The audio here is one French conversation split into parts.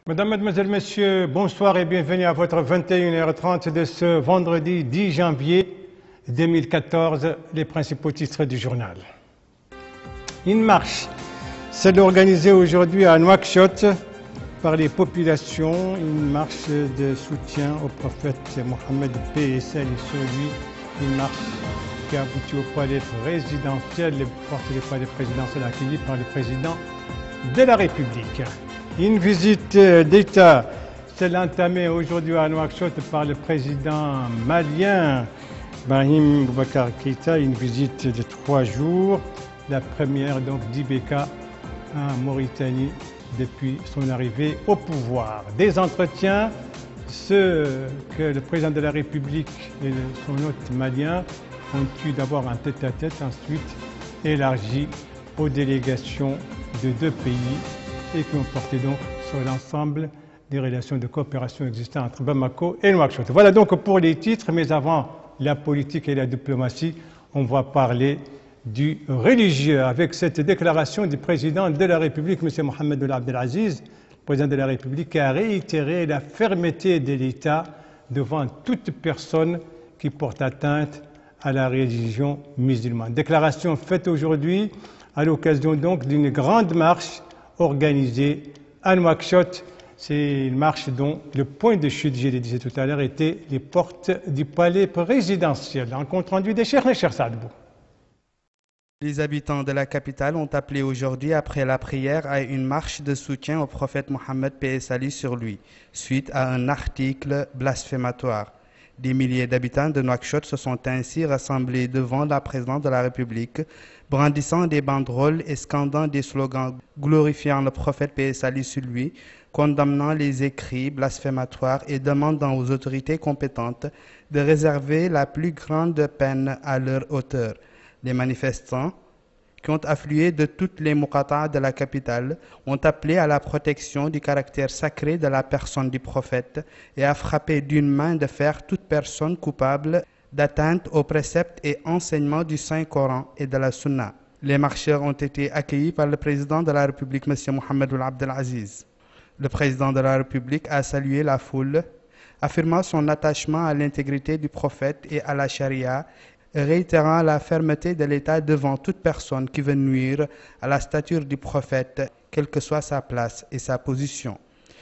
Mesdames, Mesdemoiselles, Messieurs, bonsoir et bienvenue à votre 21h30 de ce vendredi 10 janvier 2014, les principaux titres du journal. Une marche, celle organisée aujourd'hui à Nouakchott par les populations, une marche de soutien au prophète Mohammed, paix et salut sur lui, une marche qui a abouti au palais présidentiel, le porte-palais présidentiel accueilli par le président de la République. Une visite d'État, celle entamée aujourd'hui à Nouakchott par le président malien Ibrahim Boubacar Keïta, une visite de 3 jours, la première donc d'IBK en Mauritanie depuis son arrivée au pouvoir. Des entretiens, ceux que le président de la République et son hôte malien ont eu d'abord un tête-à-tête, ensuite élargi aux délégations de 2 pays et qui ont porté donc sur l'ensemble des relations de coopération existantes entre Bamako et Nouakchott. Voilà donc pour les titres, mais avant la politique et la diplomatie, on va parler du religieux avec cette déclaration du président de la République, M. Mohamed Ould Abdelaziz, président de la République, qui a réitéré la fermeté de l'État devant toute personne qui porte atteinte à la religion musulmane. Déclaration faite aujourd'hui à l'occasion donc d'une grande marche organisée à Nouakchott. C'est une marche dont le point de chute, je l'ai dit tout à l'heure, était les portes du palais présidentiel. En compte rendu des Cheikh Saadbou. Les habitants de la capitale ont appelé aujourd'hui, après la prière, à une marche de soutien au prophète Mohammed, paix et salut sur lui, suite à un article blasphématoire. Des milliers d'habitants de Nouakchott se sont ainsi rassemblés devant la présidence de la République, brandissant des banderoles et scandant des slogans glorifiant le prophète, paix et salut sur lui, condamnant les écrits blasphématoires et demandant aux autorités compétentes de réserver la plus grande peine à leur auteur. Les manifestants, qui ont afflué de toutes les muqatas de la capitale, ont appelé à la protection du caractère sacré de la personne du prophète et à frapper d'une main de fer toute personne coupable d'atteinte aux préceptes et enseignements du Saint-Coran et de la Sunna. Les marcheurs ont été accueillis par le président de la République, M. Mohamed Ould Abdelaziz. Le président de la République a salué la foule, affirmant son attachement à l'intégrité du prophète et à la charia, réitérant la fermeté de l'État devant toute personne qui veut nuire à la stature du prophète, quelle que soit sa place et sa position.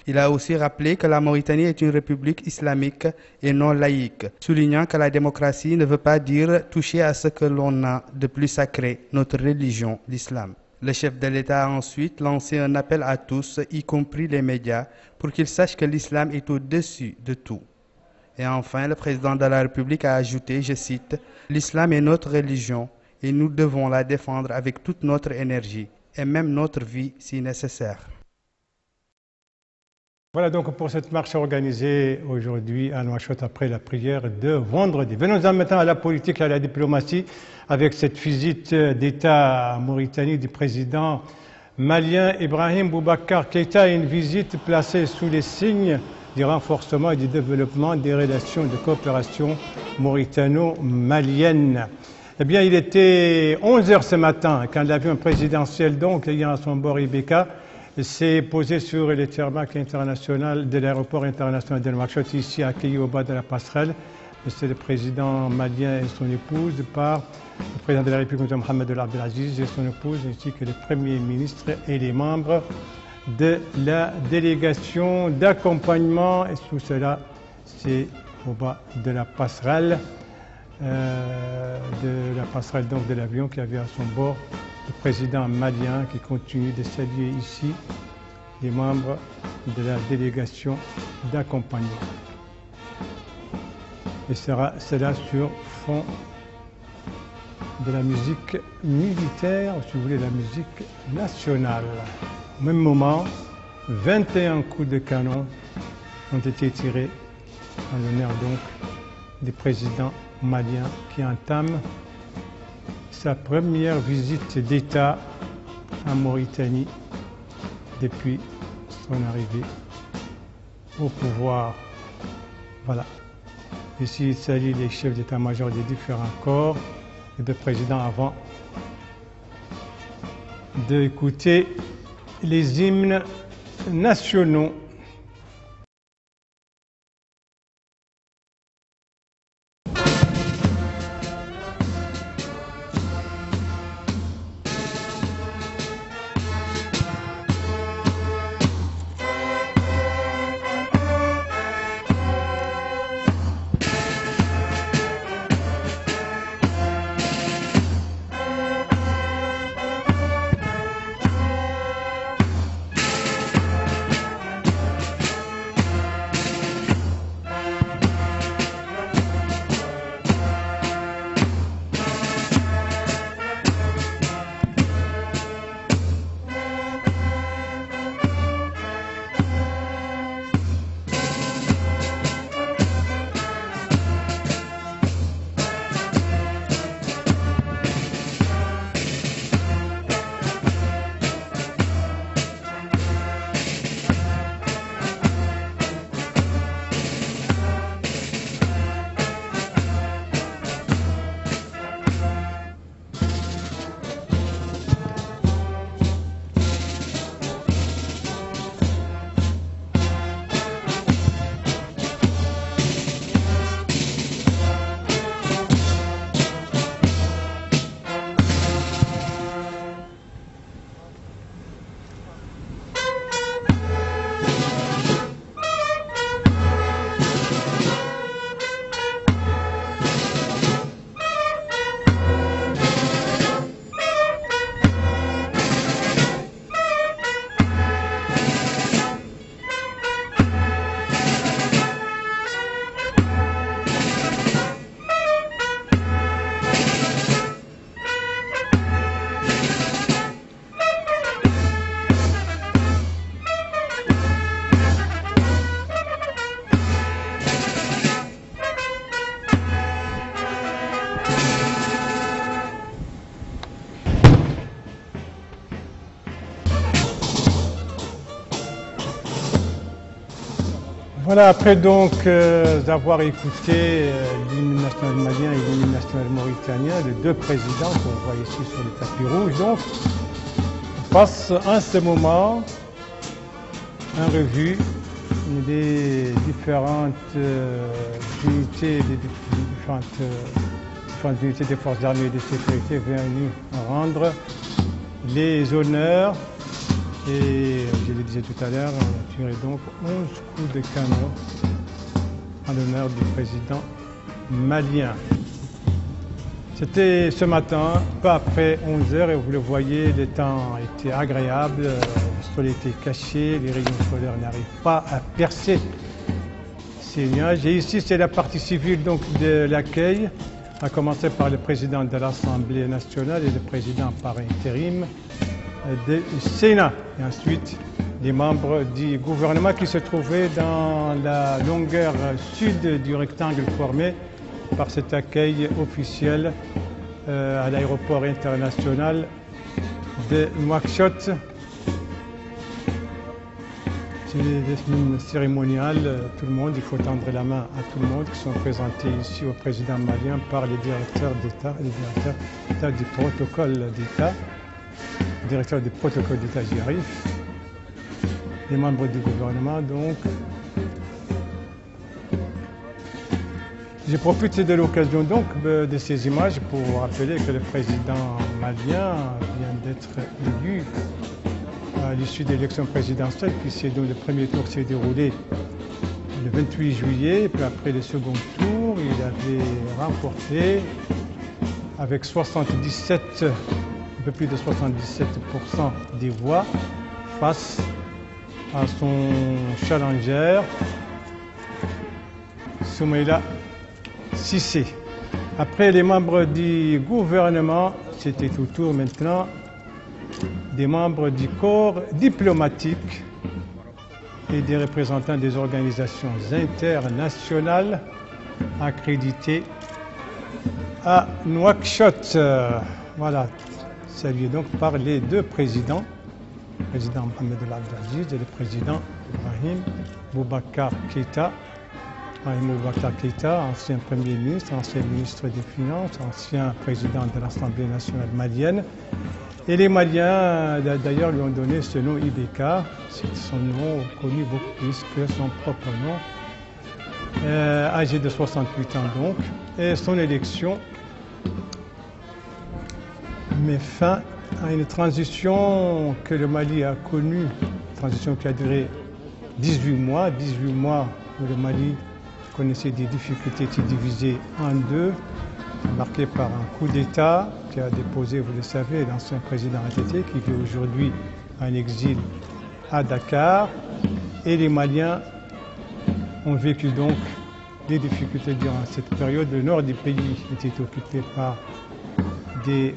Il a aussi rappelé que la Mauritanie est une république islamique et non laïque, soulignant que la démocratie ne veut pas dire toucher à ce que l'on a de plus sacré, notre religion, l'islam. Le chef de l'État a ensuite lancé un appel à tous, y compris les médias, pour qu'ils sachent que l'islam est au-dessus de tout. Et enfin, le président de la République a ajouté, je cite, « L'islam est notre religion et nous devons la défendre avec toute notre énergie et même notre vie si nécessaire. » Voilà donc pour cette marche organisée aujourd'hui à Nouakchott après la prière de vendredi. Venons-en maintenant à la politique et à la diplomatie avec cette visite d'État en Mauritanie du président malien Ibrahim Boubacar Keïta, une visite placée sous les signes du renforcement et du développement des relations de coopération mauritano-maliennes. Eh bien, il était 11h ce matin quand l'avion présidentiel, donc ayant à son bord IBK, s'est posé sur le tarmac international de l'aéroport international de Nouakchott, ici accueilli au bas de la passerelle. C'est le président malien et son épouse par le président de la République, Mohamed Ould Abdelaziz, et son épouse, ainsi que le Premier ministre et les membres de la délégation d'accompagnement. Et tout cela, c'est au bas de la passerelle, donc de l'avion qui avait à son bord le président malien qui continue de saluer ici les membres de la délégation d'accompagnement. Et cela sur fond de la musique militaire, ou si vous voulez la musique nationale. Au même moment, 21 coups de canon ont été tirés en l'honneur donc du président malien qui entame sa première visite d'État en Mauritanie depuis son arrivée au pouvoir. Voilà. Ici, il salue les chefs d'état-major des différents corps et de présidents avant d'écouter les hymnes nationaux Voilà, après donc avoir écouté l'hymne national malien et l'hymne national mauritanien, les deux présidents qu'on voit ici sur le tapis rouge, donc, passe en ce moment en revue les différentes unités, différentes unités des forces armées et de sécurité venues rendre les honneurs. Et je le disais tout à l'heure, on a tiré donc 11 coups de canon en l'honneur du président malien. C'était ce matin, peu après 11 h, et vous le voyez, le temps était agréable, le soleil était caché, les rayons solaires n'arrivent pas à percer ces nuages. Et ici, c'est la partie civile donc, de l'accueil, à commencer par le président de l'Assemblée nationale et le président par intérim du Sénat. Et ensuite, les membres du gouvernement qui se trouvaient dans la longueur sud du rectangle formé par cet accueil officiel à l'aéroport international de Nouakchott. C'est une cérémoniale, tout le monde, il faut tendre la main à tout le monde qui sont présentés ici au président malien par les directeurs d'État, les directeurs du protocole d'État, directeur du protocole d'État, j'y arrive, les membres du gouvernement donc. Je profite de l'occasion donc de ces images pour rappeler que le président malien vient d'être élu à l'issue de l'élection présidentielle, puisque donc le premier tour s'est déroulé le 28 juillet, et puis après le second tour, il avait remporté avec un peu plus de 77% des voix face à son challenger Soumaïla Cissé. Après les membres du gouvernement, c'était au tour maintenant des membres du corps diplomatique et des représentants des organisations internationales accréditées à Nouakchott. Voilà, salué donc par les deux présidents, le président Mohamed El Abdelaziz et le président Ibrahim Boubacar Keïta. Boubacar Keïta, ancien Premier ministre, ancien ministre des Finances, ancien président de l'Assemblée nationale malienne. Et les Maliens, d'ailleurs, lui ont donné ce nom IBK, c'est son nom connu beaucoup plus que son propre nom, âgé de 68 ans donc. Et son élection met fin à une transition que le Mali a connue, une transition qui a duré 18 mois où le Mali connaissait des difficultés, était divisé en deux, marqué par un coup d'État qui a déposé, vous le savez, l'ancien président ATT qui vit aujourd'hui en exil à Dakar. Et les Maliens ont vécu donc des difficultés durant cette période. Le nord du pays était occupé par des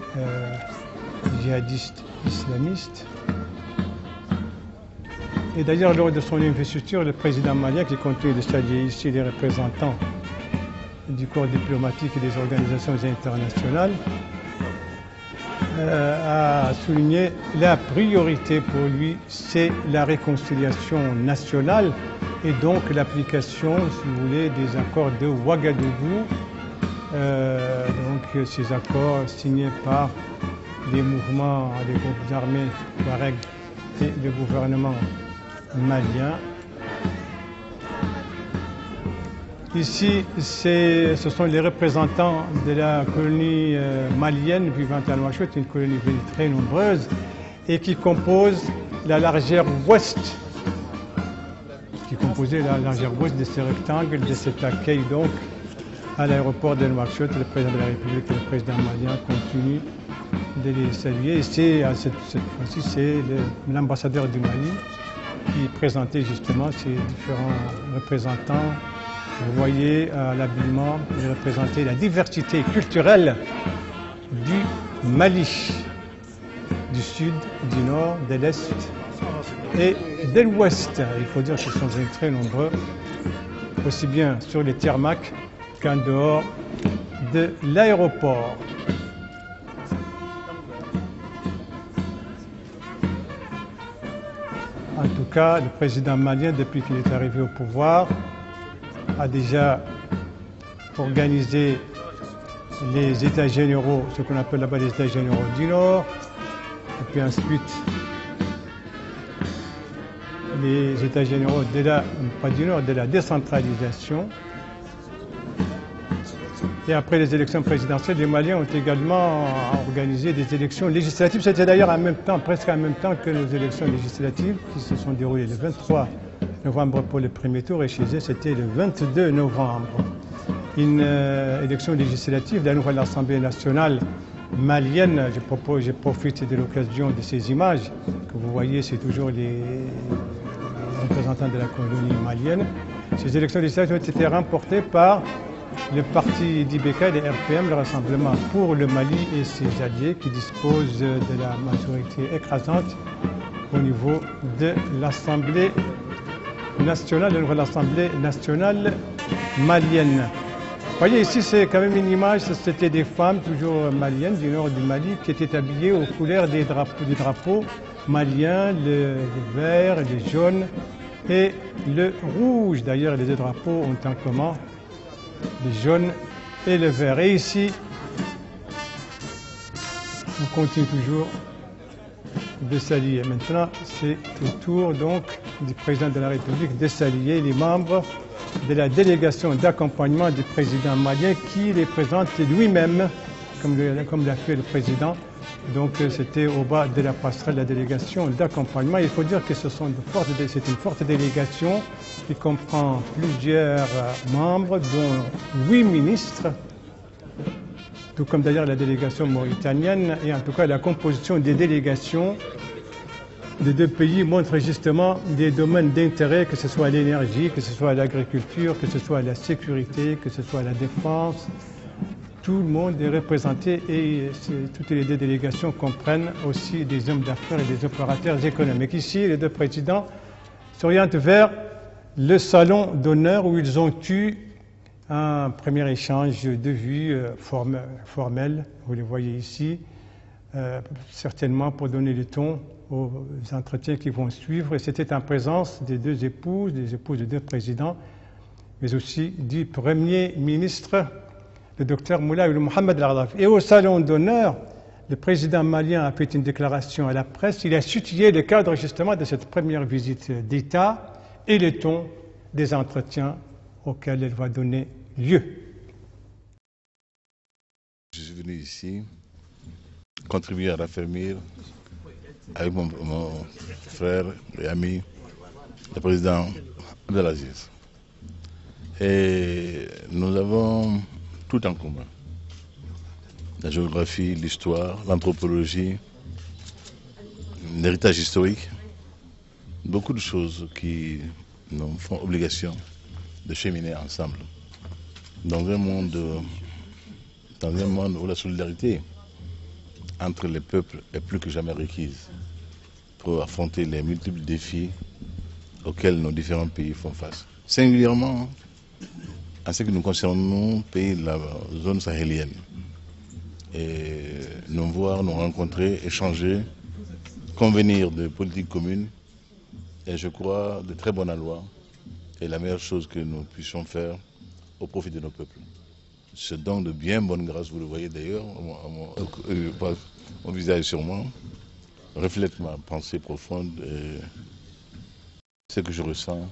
djihadistes islamistes. Et d'ailleurs, lors de son investiture, le président malien, qui continue de saluer ici les représentants du corps diplomatique et des organisations internationales, a souligné la priorité pour lui, c'est la réconciliation nationale et donc l'application, si vous voulez, des accords de Ouagadougou. Donc ces accords signés par les mouvements, les groupes armés Touareg et le gouvernement malien. Ici, ce sont les représentants de la colonie malienne vivant à Nouakchott, une colonie très nombreuse et qui compose la largeur ouest, de ce rectangle, de cet accueil donc à l'aéroport de Nouakchott. Le président de la République et le président malien continuent de les saluer. Et cette fois-ci, c'est l'ambassadeur du Mali qui présentait justement ces différents représentants. Vous voyez à l'habillement, il représentait la diversité culturelle du Mali, du sud, du nord, de l'est et de l'ouest. Il faut dire qu'ils sont très nombreux, aussi bien sur les tarmacs qu'en dehors de l'aéroport. En tout cas, le président malien, depuis qu'il est arrivé au pouvoir, a déjà organisé les États généraux, ce qu'on appelle là-bas les États généraux du Nord, et puis ensuite les États généraux pas du Nord, de la décentralisation. Et après les élections présidentielles, les Maliens ont également organisé des élections législatives. C'était d'ailleurs en même temps, presque en même temps que nos élections législatives qui se sont déroulées le 23 novembre pour le premier tour et chez eux c'était le 22 novembre. Une élection législative de la nouvelle Assemblée nationale malienne. Je profite de l'occasion de ces images que vous voyez, c'est toujours les représentants de la colonie malienne. Ces élections législatives ont été remportées par le parti d'IBK et le RPM, le Rassemblement pour le Mali et ses alliés, qui disposent de la majorité écrasante au niveau de l'Assemblée nationale, de la nouvelle Assemblée nationale malienne. Vous voyez ici, c'est quand même une image, c'était des femmes toujours maliennes du nord du Mali qui étaient habillées aux couleurs des drapeaux maliens, le vert, le jaune et le rouge. D'ailleurs, les deux drapeaux ont en commun le jaune et le vert. Et ici, on continue toujours de s'allier. Maintenant, c'est au tour donc du président de la République de s'allier les membres de la délégation d'accompagnement du président malien qui les présente lui-même, comme l'a fait le président. Donc c'était au bas de la passerelle, la délégation d'accompagnement. Il faut dire que c'est une forte délégation qui comprend plusieurs membres, dont 8 ministres, tout comme d'ailleurs la délégation mauritanienne. Et en tout cas, la composition des délégations des deux pays montre justement des domaines d'intérêt, que ce soit l'énergie, que ce soit l'agriculture, que ce soit la sécurité, que ce soit la défense. Tout le monde est représenté et toutes les deux délégations comprennent aussi des hommes d'affaires et des opérateurs économiques. Ici, les deux présidents s'orientent vers le salon d'honneur où ils ont eu un premier échange de vues formel, vous les voyez ici, certainement pour donner le ton aux entretiens qui vont suivre. Et c'était en présence des deux épouses, des épouses des deux présidents, mais aussi du Premier ministre, le docteur Moulay Mohamed Al-Ardafi. Et au salon d'honneur, le président malien a fait une déclaration à la presse. Il a situé le cadre justement de cette première visite d'État et le ton des entretiens auxquels elle va donner lieu. Je suis venu ici contribuer à raffermir avec mon frère et ami, le président Abdelaziz. Et nous avons tout en commun. La géographie, l'histoire, l'anthropologie, l'héritage historique, beaucoup de choses qui nous font obligation de cheminer ensemble. Dans un monde où la solidarité entre les peuples est plus que jamais requise pour affronter les multiples défis auxquels nos différents pays font face. Singulièrement, en ce qui nous concerne, nous, pays de la zone sahélienne, et nous voir, nous rencontrer, échanger, convenir de politiques communes, et je crois de très bonne aloi, est la meilleure chose que nous puissions faire au profit de nos peuples. C'est donc de bien bonne grâce, vous le voyez d'ailleurs, mon visage sur moi, reflète ma pensée profonde et ce que je ressens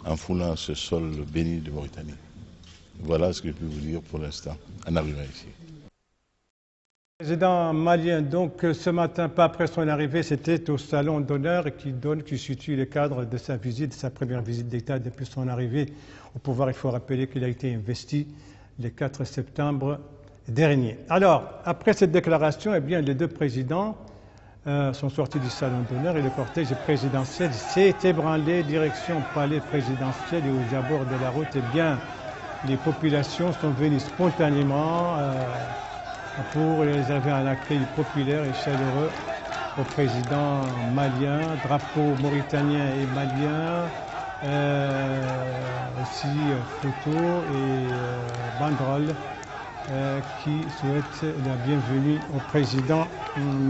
en foulant ce sol béni de Mauritanie. Voilà ce que je peux vous dire pour l'instant, en arrivant ici. Le président malien, donc ce matin, pas après son arrivée, c'était au salon d'honneur qui situe le cadre de sa visite, de sa première visite d'État depuis son arrivée au pouvoir. Il faut rappeler qu'il a été investi le 4 septembre dernier. Alors, après cette déclaration, eh bien, les deux présidents sont sortis du salon d'honneur et le cortège présidentiel s'est ébranlé direction palais présidentiel et aux abords de la route, eh bien, les populations sont venues spontanément pour réserver un accueil populaire et chaleureux au président malien, drapeau mauritanien et malien, aussi photos et banderoles qui souhaitent la bienvenue au président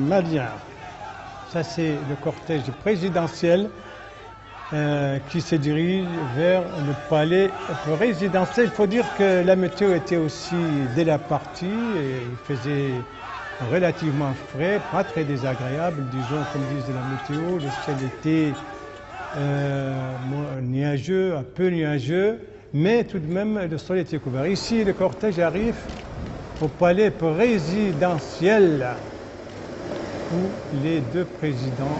malien. Ça, c'est le cortège présidentiel qui se dirige vers le palais présidentiel. Il faut dire que la météo était aussi dès la partie, et il faisait relativement frais, pas très désagréable, disons, comme disent la météo. Le ciel était nuageux, un peu nuageux, mais tout de même le sol était couvert. Ici, le cortège arrive au palais présidentiel où les deux présidents,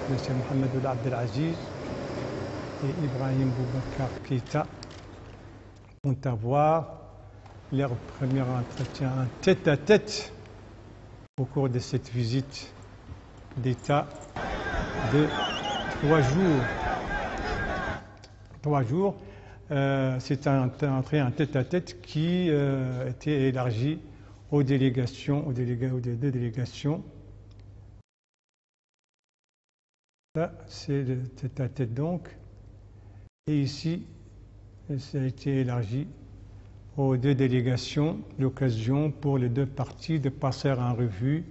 M. Mohamed Ould Abdelaziz et Ibrahim Boubacar Keïta, vont avoir leur premier entretien en tête-à-tête au cours de cette visite d'État de 3 jours. 3 jours. C'est un entrée en tête-à-tête qui était élargi aux délégations, aux deux délégations. Ça, c'est le tête-à-tête donc. Et ici, ça a été élargi aux deux délégations, l'occasion pour les deux parties de passer en revue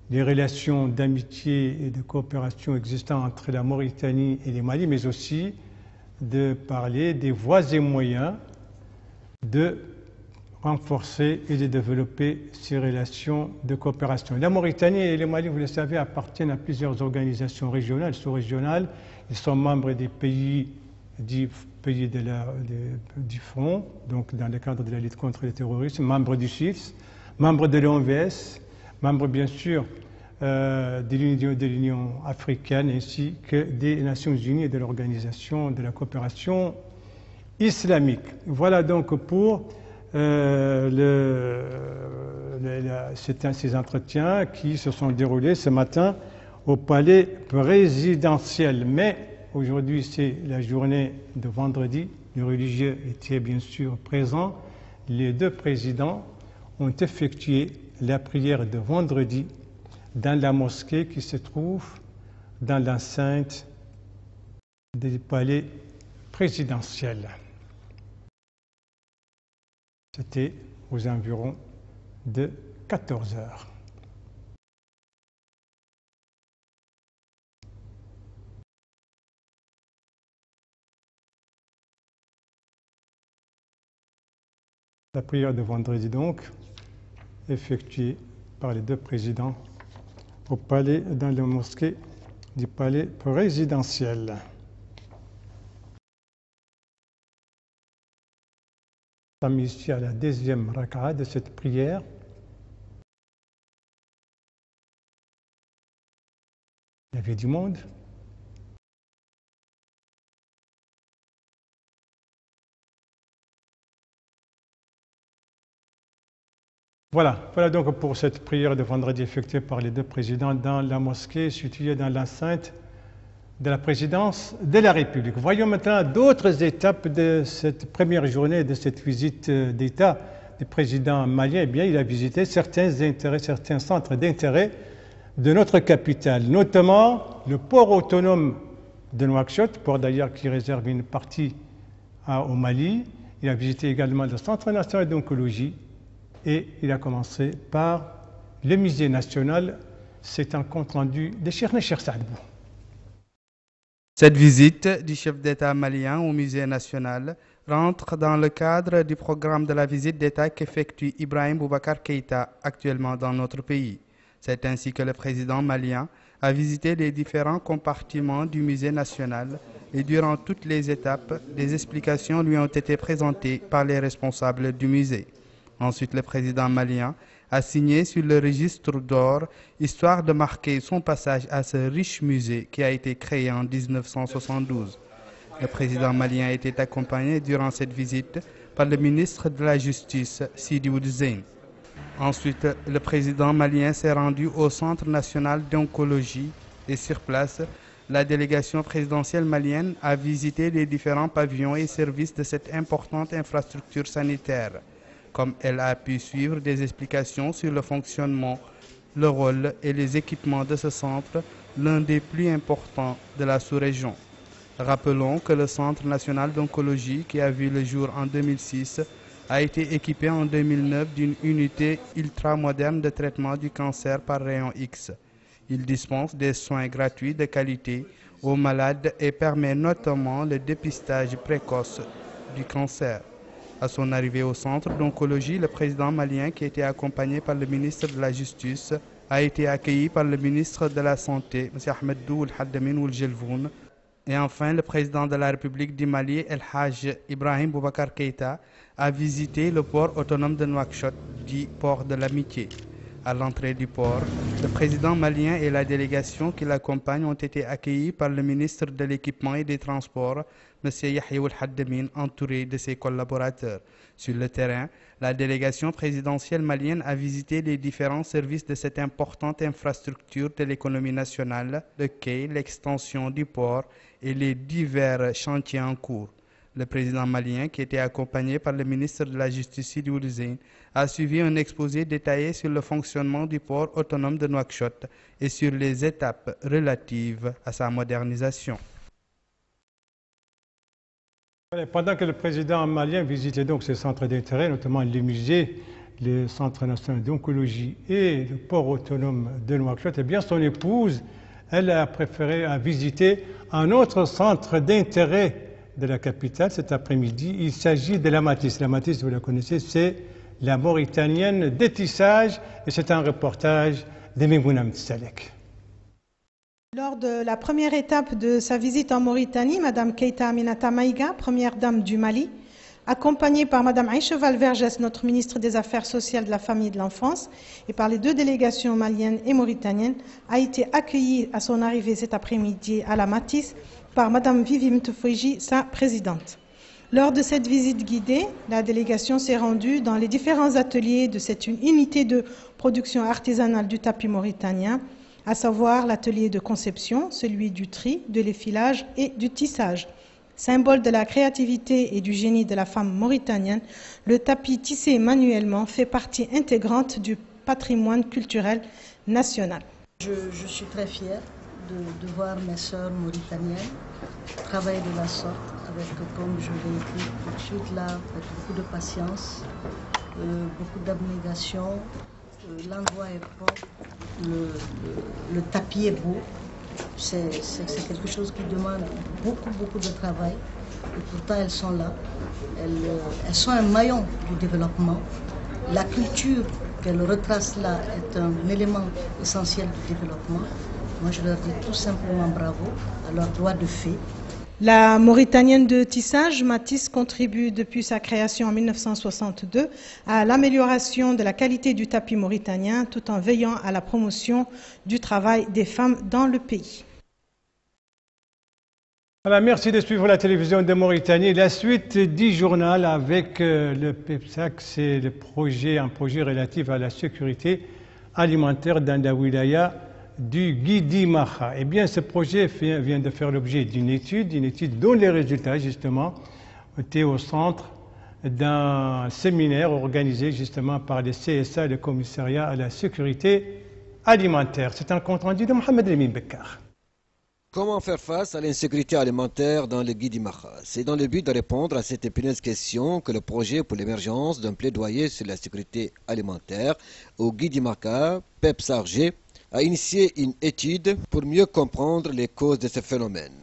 les relations d'amitié et de coopération existantes entre la Mauritanie et le Mali, mais aussi de parler des voies et moyens de renforcer et de développer ces relations de coopération. La Mauritanie et le Mali, vous le savez, appartiennent à plusieurs organisations régionales, sous-régionales. Ils sont membres des pays du Front, donc dans le cadre de la lutte contre le terrorisme, membres du CIFS, membres de l'OMVS, membres bien sûr de l'Union africaine ainsi que des Nations Unies et de l'Organisation de la coopération islamique. Voilà donc pour ces entretiens qui se sont déroulés ce matin au palais présidentiel. Mais aujourd'hui, c'est la journée de vendredi. Les religieux étaient bien sûr présents. Les deux présidents ont effectué la prière de vendredi dans la mosquée qui se trouve dans l'enceinte du palais présidentiel. C'était aux environs de 14 heures. La prière de vendredi donc, effectuée par les deux présidents au palais, dans la mosquée du palais présidentiel. Nous sommes ici à la deuxième raka'a de cette prière. Il y avait du monde. Voilà donc pour cette prière de vendredi effectuée par les deux présidents dans la mosquée située dans l'enceinte de la présidence de la République. Voyons maintenant d'autres étapes de cette première journée de cette visite d'État du président malien. Eh bien, il a visité certains centres d'intérêt de notre capitale, notamment le port autonome de Nouakchott, port d'ailleurs qui réserve une partie au Mali. Il a visité également le Centre national d'oncologie et il a commencé par le musée national. C'est un compte rendu de Cheikh Saad Bou. Cette visite du chef d'État malien au musée national rentre dans le cadre du programme de la visite d'État qu'effectue Ibrahim Boubacar Keïta actuellement dans notre pays. C'est ainsi que le président malien a visité les différents compartiments du musée national et durant toutes les étapes, des explications lui ont été présentées par les responsables du musée. Ensuite, le président malien a signé sur le registre d'or, histoire de marquer son passage à ce riche musée qui a été créé en 1972. Le président malien a été accompagné durant cette visite par le ministre de la Justice, Sidi Ould Zeine. Ensuite, le président malien s'est rendu au Centre national d'oncologie et sur place, la délégation présidentielle malienne a visité les différents pavillons et services de cette importante infrastructure sanitaire. Comme elle a pu suivre des explications sur le fonctionnement, le rôle et les équipements de ce centre, l'un des plus importants de la sous-région. Rappelons que le Centre national d'oncologie, qui a vu le jour en 2006, a été équipé en 2009 d'une unité ultramoderne de traitement du cancer par rayon X. Il dispense des soins gratuits de qualité aux malades et permet notamment le dépistage précoce du cancer. À son arrivée au centre d'oncologie, le président malien, qui était accompagné par le ministre de la Justice, a été accueilli par le ministre de la Santé, M. Ahmed Ould Haddamin Ould Jelvoun. Et enfin, le président de la République du Mali, El Haj Ibrahim Boubacar Keïta, a visité le port autonome de Nouakchott, dit port de l'amitié. À l'entrée du port, le président malien et la délégation qui l'accompagne ont été accueillis par le ministre de l'Équipement et des Transports, M. Yahya Ould Haddamin, entouré de ses collaborateurs. Sur le terrain, la délégation présidentielle malienne a visité les différents services de cette importante infrastructure de l'économie nationale, le quai, l'extension du port et les divers chantiers en cours. Le président malien, qui était accompagné par le ministre de la Justice Sidi Ould Zeine, a suivi un exposé détaillé sur le fonctionnement du port autonome de Nouakchott et sur les étapes relatives à sa modernisation. Pendant que le président malien visitait donc ces centres d'intérêt, notamment les musées, le Centre national d'oncologie et le port autonome de Nouakchott, eh bien son épouse, elle a préféré visiter un autre centre d'intérêt de la capitale cet après-midi. Il s'agit de la Matisse. La Matisse, vous la connaissez, c'est la Mauritanienne de tissage et c'est un reportage de Memouna Mtsalek. Lors de la première étape de sa visite en Mauritanie, Mme Keïta Aminata Maïga, première dame du Mali, accompagnée par Mme Aïcha Valverges, notre ministre des Affaires sociales, de la famille et de l'enfance, et par les deux délégations maliennes et mauritaniennes, a été accueillie à son arrivée cet après-midi à la Matisse par Mme Vivi Mtefouji, sa présidente. Lors de cette visite guidée, la délégation s'est rendue dans les différents ateliers de cette unité de production artisanale du tapis mauritanien, à savoir l'atelier de conception, celui du tri, de l'effilage et du tissage. Symbole de la créativité et du génie de la femme mauritanienne, le tapis tissé manuellement fait partie intégrante du patrimoine culturel national. Je suis très fière de voir mes sœurs mauritaniennes travailler de la sorte, avec, comme je l'ai dit tout de suite là, avec beaucoup de patience, beaucoup d'abnégation. L'endroit est propre, le tapis est beau. C'est quelque chose qui demande beaucoup de travail. Et pourtant, elles sont là. Elles sont un maillon du développement. La culture qu'elles retracent là est un élément essentiel du développement. Moi, je leur dis tout simplement bravo à leur doigt de fée. La Mauritanienne de tissage, Matisse, contribue depuis sa création en 1962 à l'amélioration de la qualité du tapis mauritanien tout en veillant à la promotion du travail des femmes dans le pays. Voilà, merci de suivre la télévision de Mauritanie. La suite du journal avec le PEPSAC, c'est un projet relatif à la sécurité alimentaire dans la wilaya du Guidi Maha. Eh bien, ce projet vient de faire l'objet d'une étude dont les résultats, justement, étaient au centre d'un séminaire organisé, justement, par le CSA, le Commissariat à la sécurité alimentaire. C'est un compte-rendu de Mohamed Lemine Bekkar. Comment faire face à l'insécurité alimentaire dans le Guidi Maha? C'est dans le but de répondre à cette épineuse question que le projet pour l'émergence d'un plaidoyer sur la sécurité alimentaire au Guidi Maha, PEPSARG, a initié une étude pour mieux comprendre les causes de ce phénomène.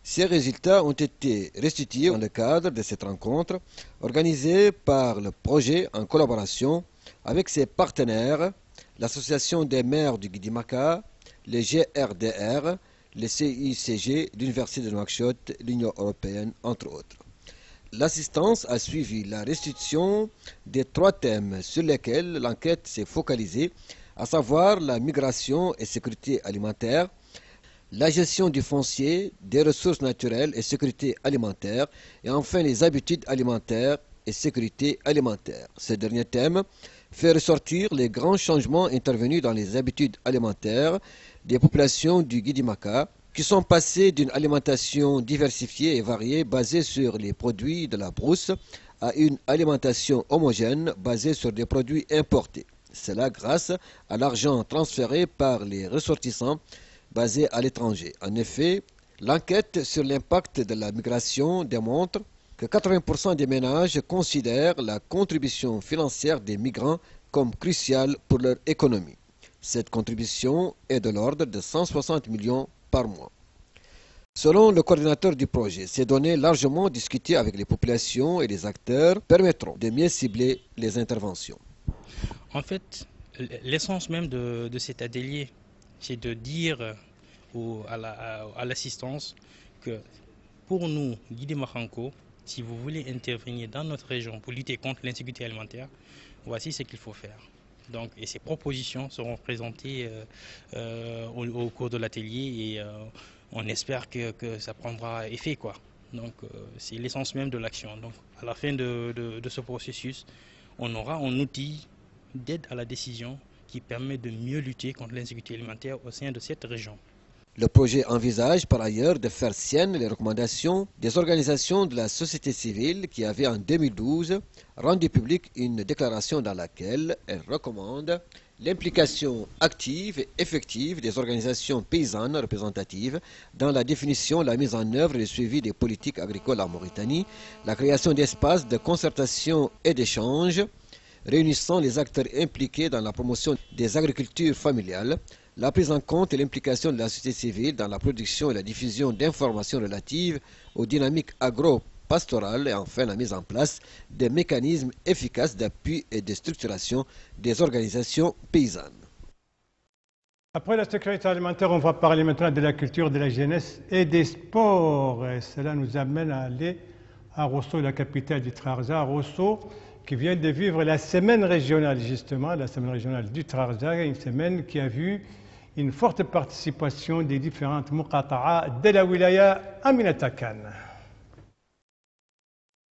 Ces résultats ont été restitués dans le cadre de cette rencontre organisée par le projet en collaboration avec ses partenaires, l'Association des maires du Guidi Maha, le GRDR, le CICG, l'Université de Nouakchott, l'Union européenne, entre autres. L'assistance a suivi la restitution des 3 thèmes sur lesquels l'enquête s'est focalisée, à savoir la migration et sécurité alimentaire, la gestion du foncier, des ressources naturelles et sécurité alimentaire, et enfin les habitudes alimentaires et sécurité alimentaire. Ce dernier thème fait ressortir les grands changements intervenus dans les habitudes alimentaires des populations du Guidi Maha, qui sont passées d'une alimentation diversifiée et variée basée sur les produits de la brousse à une alimentation homogène basée sur des produits importés. Cela grâce à l'argent transféré par les ressortissants basés à l'étranger. En effet, l'enquête sur l'impact de la migration démontre que 80% des ménages considèrent la contribution financière des migrants comme cruciale pour leur économie. Cette contribution est de l'ordre de 160 millions par mois. Selon le coordinateur du projet, ces données largement discutées avec les populations et les acteurs permettront de mieux cibler les interventions. En fait, l'essence même de cet atelier, c'est de dire à l'assistance que pour nous, Guidi Mahanko, si vous voulez intervenir dans notre région pour lutter contre l'insécurité alimentaire, voici ce qu'il faut faire. Donc, et ces propositions seront présentées au cours de l'atelier et on espère que ça prendra effet, quoi. Donc c'est l'essence même de l'action. Donc à la fin de ce processus, on aura un outil d'aide à la décision qui permet de mieux lutter contre l'insécurité alimentaire au sein de cette région. Le projet envisage par ailleurs de faire siennes les recommandations des organisations de la société civile qui avaient en 2012 rendu publique une déclaration dans laquelle elles recommandent l'implication active et effective des organisations paysannes représentatives dans la définition, la mise en œuvre et le suivi des politiques agricoles en Mauritanie, la création d'espaces de concertation et d'échange réunissant les acteurs impliqués dans la promotion des agricultures familiales, la prise en compte et l'implication de la société civile dans la production et la diffusion d'informations relatives aux dynamiques agro-pastorales et enfin la mise en place des mécanismes efficaces d'appui et de structuration des organisations paysannes. Après la sécurité alimentaire, on va parler maintenant de la culture, de la jeunesse et des sports. Et cela nous amène à aller à Rosso, la capitale du Trarza. Rosso, qui vient de vivre la semaine régionale, justement, la semaine régionale du Trarza, une semaine qui a vu une forte participation des différentes muqata'a de la wilaya Aminata Khan.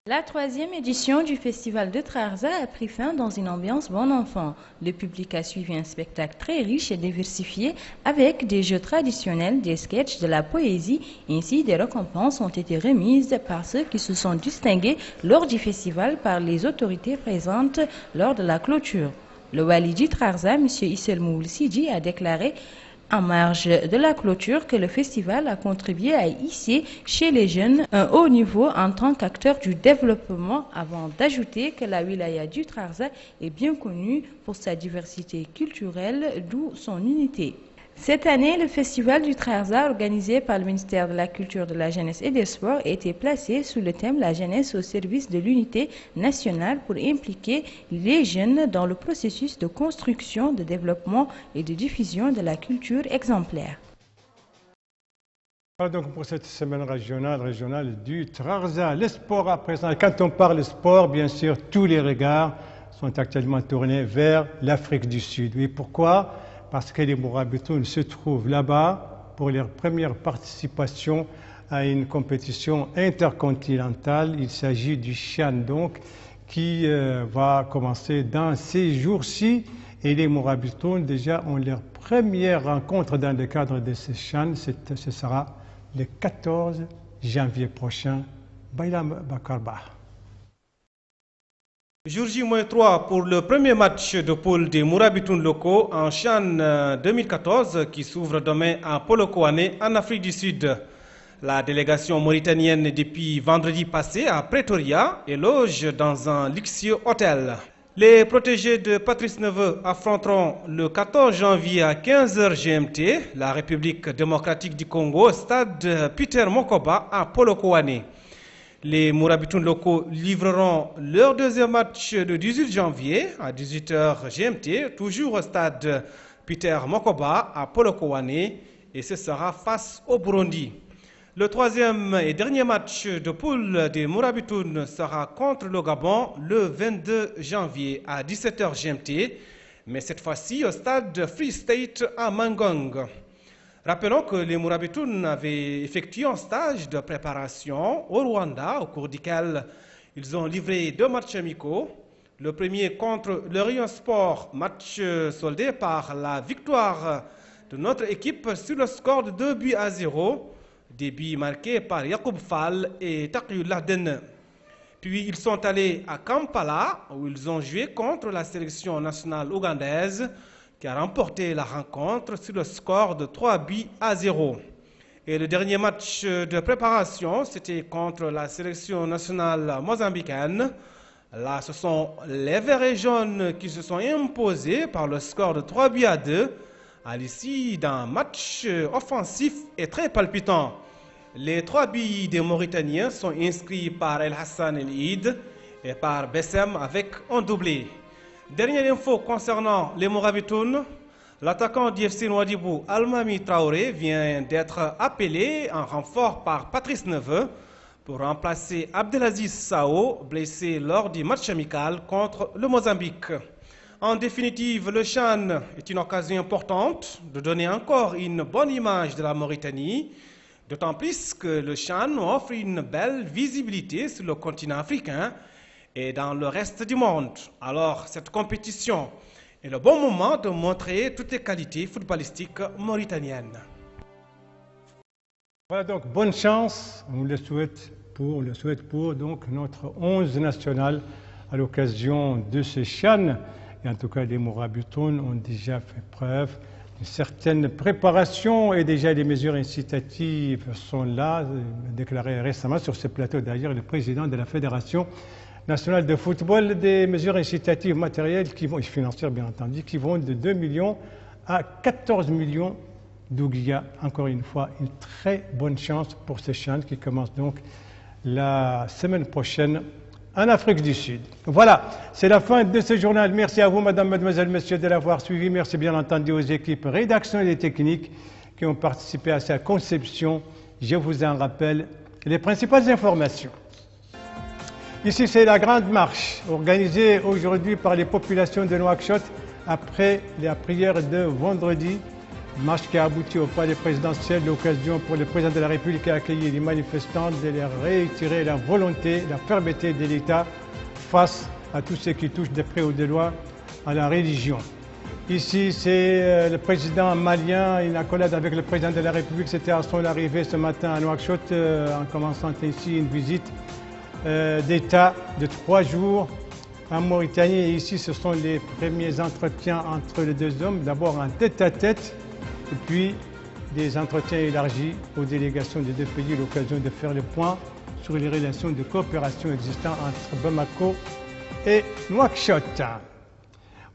La 3e édition du festival de Trarza a pris fin dans une ambiance bon enfant. Le public a suivi un spectacle très riche et diversifié avec des jeux traditionnels, des sketchs, de la poésie. Ainsi, des récompenses ont été remises par ceux qui se sont distingués lors du festival par les autorités présentes lors de la clôture. Le wali du Trarza, M. Issel Moul Sidi, a déclaré en marge de la clôture que le festival a contribué à hisser chez les jeunes un haut niveau en tant qu'acteur du développement, avant d'ajouter que la wilaya du Trarza est bien connue pour sa diversité culturelle, d'où son unité. Cette année, le festival du Trarza, organisé par le ministère de la Culture, de la Jeunesse et des Sports, a été placé sous le thème « La jeunesse au service de l'unité nationale » pour impliquer les jeunes dans le processus de construction, de développement et de diffusion de la culture exemplaire. Voilà donc pour cette semaine régionale du Trarza. Le sport à présent. Quand on parle sport, bien sûr, tous les regards sont actuellement tournés vers l'Afrique du Sud. Oui, pourquoi ? Parce que les Mourabitoun se trouvent là-bas pour leur première participation à une compétition intercontinentale. Il s'agit du CHAN donc, qui va commencer dans ces jours-ci. Et les Mourabitoun déjà ont leur première rencontre dans le cadre de ce CHAN. Ce sera le 14 janvier prochain. Bailam Bakarba. Jour J-3 pour le premier match de poule des Mourabitoun locaux en CHAN 2014 qui s'ouvre demain à Polokwane en Afrique du Sud. La délégation mauritanienne depuis vendredi passé à Pretoria est loge dans un luxueux hôtel. Les protégés de Patrice Neveu affronteront le 14 janvier à 15h GMT la République démocratique du Congo au stade Peter Mokoba à Polokwane. Les Mourabitoun locaux livreront leur deuxième match le 18 janvier à 18h GMT, toujours au stade Peter Mokoba à Polokwane, et ce sera face au Burundi. Le troisième et dernier match de poule des Mourabitoun sera contre le Gabon le 22 janvier à 17h GMT, mais cette fois-ci au stade Free State à Mangong. Rappelons que les Mourabitoun avaient effectué un stage de préparation au Rwanda, au cours duquel ils ont livré 2 matchs amicaux. Le premier contre le Rayon Sport, match soldé par la victoire de notre équipe sur le score de 2-0, des buts marqués par Yacoub Fall et Taqiyullah Den. Puis ils sont allés à Kampala, où ils ont joué contre la sélection nationale ougandaise, qui a remporté la rencontre sur le score de 3-0. Et le dernier match de préparation, c'était contre la sélection nationale mozambicaine. Là, ce sont les Verts et Jaunes qui se sont imposés par le score de 3-2 à l'issue d'un match offensif et très palpitant. Les 3 buts des Mauritaniens sont inscrits par El Hassan El Eid et par Bessem avec un doublé. Dernière info concernant les Mourabitoun, l'attaquant d'IFC Nouadhibou, Almami Traoré, vient d'être appelé en renfort par Patrice Neveu pour remplacer Abdelaziz Sao, blessé lors du match amical contre le Mozambique. En définitive, le CHAN est une occasion importante de donner encore une bonne image de la Mauritanie, d'autant plus que le CHAN offre une belle visibilité sur le continent africain et dans le reste du monde. Alors, cette compétition est le bon moment de montrer toutes les qualités footballistiques mauritaniennes. Voilà donc, bonne chance, on le souhaite pour donc, notre 11 national à l'occasion de ce CHAN. Et en tout cas, les Mourabitoun ont déjà fait preuve d'une certaine préparation et déjà les mesures incitatives sont là, déclarées récemment sur ce plateau d'ailleurs le président de la Fédération nationale de football, des mesures incitatives matérielles et financières bien entendu, qui vont de 2 millions à 14 millions d'Ouguiya. Encore une fois, une très bonne chance pour ce CHAN qui commence donc la semaine prochaine en Afrique du Sud. Voilà, c'est la fin de ce journal. Merci à vous, madame, mademoiselle, messieurs, de l'avoir suivi. Merci bien entendu aux équipes rédactionnelles et techniques qui ont participé à sa conception. Je vous en rappelle les principales informations. Ici, c'est la grande marche organisée aujourd'hui par les populations de Nouakchott après la prière de vendredi. Marche qui a abouti au palais présidentiel, l'occasion pour le président de la République à accueillir les manifestants de leur réitérer la volonté, la fermeté de l'État face à tout ce qui touche de près ou de loin à la religion. Ici, c'est le président malien, une accolade avec le président de la République. C'était à son arrivée ce matin à Nouakchott, en commençant ainsi une visite d'État de 3 jours en Mauritanie. Et ici, ce sont les premiers entretiens entre les deux hommes. D'abord un tête-à-tête, et puis des entretiens élargis aux délégations des deux pays, l'occasion de faire le point sur les relations de coopération existantes entre Bamako et Nouakchott.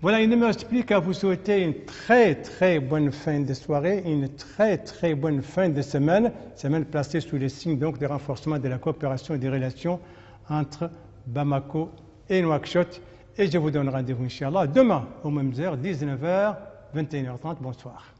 Voilà, il ne me reste plus qu'à vous souhaiter une très bonne fin de soirée, une très bonne fin de semaine placée sous le signe donc de renforcement de la coopération et des relations entre Bamako et Nouakchott. Et je vous donne rendez-vous, Inch'Allah, demain aux mêmes heures, 19h, 21h30. Bonsoir.